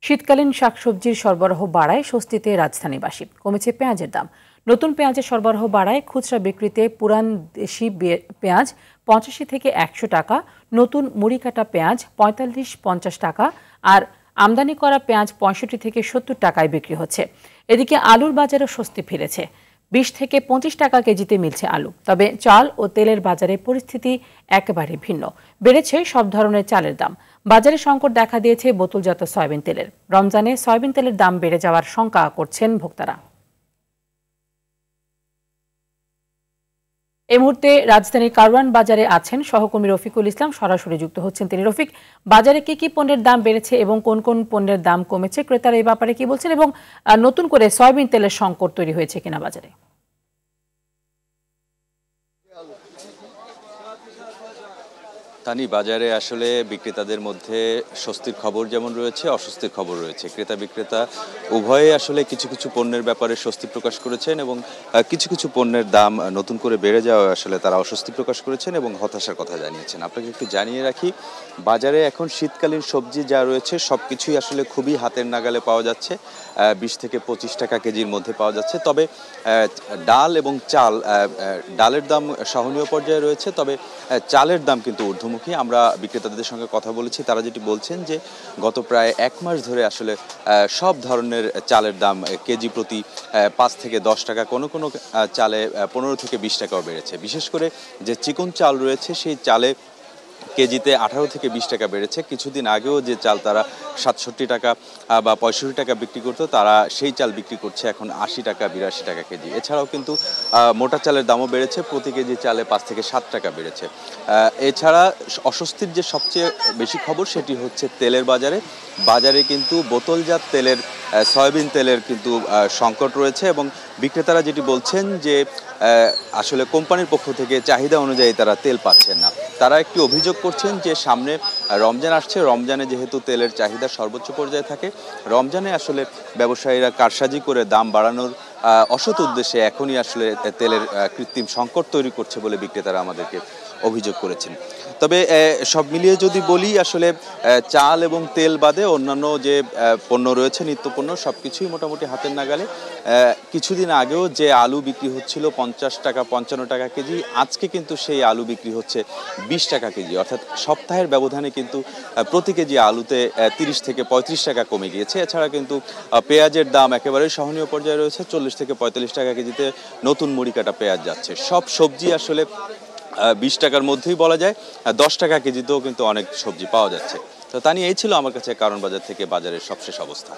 শীতকালীন শাকসবজির সরবরাহ বাড়ায় স্বস্তিতে রাজধানীবাসী। কমেছে পেঁয়াজের দাম। নতুন পেঁয়াজের সরবরাহ বাড়ায় খুচরা বিক্রিতে পুরান দেশি পেঁয়াজ 85 থেকে 100 টাকা, নতুন মুড়ি কাটা পেঁয়াজ 45-50 টাকা আর আমদানি করা পেঁয়াজ 65 থেকে 70 টাকায় বিক্রি হচ্ছে। এদিকে আলুর বাজারে স্বস্তি ফিরেছে। 20 থেকে 25 টাকা কেজিতে মিলছে আলু। তবে চাল ও তেলের বাজারে পরিস্থিতি একেবারে ভিন্ন। বেড়েছে সব ধরনের চালের দাম। বাজারে সংকট দেখা দিয়েছে বোতলজাত সয়াবিন তেলের। রমজানে সয়াবিন তেলের দাম বেড়ে যাওয়ার শঙ্কা করছেন ভোক্তারা। এই মুহূর্তে রাজধানীর কারওয়ান বাজারে আছেন সহকর্মী রফিকুল ইসলাম, সরাসরি যুক্ত হচ্ছেন তিনি। রফিক, বাজারে কি কি পণ্যের দাম বেড়েছে এবং কোন কোন পণ্যের দাম কমেছে, ক্রেতারা এই ব্যাপারে কি বলছেন এবং নতুন করে সয়াবিন তেলের সংকট তৈরি হয়েছে কিনা বাজারে? তানি, বাজারে আসলে বিক্রেতাদের মধ্যে স্বস্তির খবর যেমন রয়েছে, অস্বস্তির খবর রয়েছে। ক্রেতা বিক্রেতা উভয়ে আসলে কিছু কিছু পণ্যের ব্যাপারে স্বস্তি প্রকাশ করেছেন এবং কিছু কিছু পণ্যের দাম নতুন করে বেড়ে যাওয়া আসলে তারা অস্বস্তি প্রকাশ করেছেন এবং হতাশার কথা জানিয়েছেন। আপনাকে একটু জানিয়ে রাখি, বাজারে এখন শীতকালীন সবজি যা রয়েছে সবকিছুই আসলে খুবই হাতের নাগালে পাওয়া যাচ্ছে। 20 থেকে 25 টাকা কেজির মধ্যে পাওয়া যাচ্ছে। তবে ডাল এবং চাল, ডালের দাম সহনীয় পর্যায়ে রয়েছে, তবে চালের দাম কিন্তু ঊর্ধ্বমুখী। আমরা বিক্রেতাদের সঙ্গে কথা বলেছি, তারা যেটি বলছেন যে গত প্রায় 1 মাস ধরে আসলে সব ধরনের চালের দাম কেজি প্রতি 5 থেকে 10 টাকা, কোনো কোনো চালে 15 থেকে 20 টাকাও বেড়েছে। বিশেষ করে যে চিকন চাল রয়েছে সেই চালে কেজিতে 18 থেকে 20 টাকা বেড়েছে। কিছুদিন আগেও যে চাল তারা 67 টাকা বা 65 টাকা বিক্রি করতো, তারা সেই চাল বিক্রি করছে এখন 80 টাকা 82 টাকা কেজি। এছাড়াও কিন্তু মোটা চালের দামও বেড়েছে, প্রতি কেজি চালে 5 থেকে 7 টাকা বেড়েছে। এছাড়া অস্বস্তির যে সবচেয়ে বেশি খবর সেটি হচ্ছে তেলের বাজারে। বাজারে কিন্তু বোতলজাত তেলের, সয়াবিন তেলের কিন্তু সংকট রয়েছে এবং বিক্রেতারা যেটি বলছেন যে আসলে কোম্পানির পক্ষ থেকে চাহিদা অনুযায়ী তারা তেল পাচ্ছেন না। তারা একটি অভিযোগ করছেন যে সামনে রমজান আসছে, রমজানে যেহেতু তেলের চাহিদা সর্বোচ্চ পর্যায়ে থাকে, রমজানে আসলে ব্যবসায়ীরা কারসাজি করে দাম বাড়ানোর অসৎ উদ্দেশ্যে এখনই আসলে তেলের কৃত্রিম সংকট তৈরি করছে বলে বিক্রেতারা আমাদেরকে অভিযোগ করেছেন। তবে সব মিলিয়ে যদি বলি, আসলে চাল এবং তেল বাদে অন্যান্য যে পণ্য রয়েছে, নিত্যপণ্য, সব কিছুই মোটামুটি হাতের নাগালে। কিছুদিন আগেও যে আলু বিক্রি হচ্ছিল 50 টাকা 55 টাকা কেজি, আজকে কিন্তু সেই আলু বিক্রি হচ্ছে 20 টাকা কেজি। অর্থাৎ সপ্তাহের ব্যবধানে কিন্তু প্রতি কেজি আলুতে 30 থেকে 35 টাকা কমে গিয়েছে। এছাড়া কিন্তু পেঁয়াজের দাম একেবারে সহনীয় পর্যায়ে রয়েছে, 40 থেকে 45 টাকা কেজিতে নতুন মুড়ি কাটা পেঁয়াজ যাচ্ছে। সব সবজি আসলে 20 টাকার মধ্যেই বলা যায়, 10 টাকা কেজিতেও কিন্তু অনেক সবজি পাওয়া যাচ্ছে। তো তা নিয়ে এই ছিল আমার কাছে কারণ বাজার থেকে বাজারের সবশেষ অবস্থা।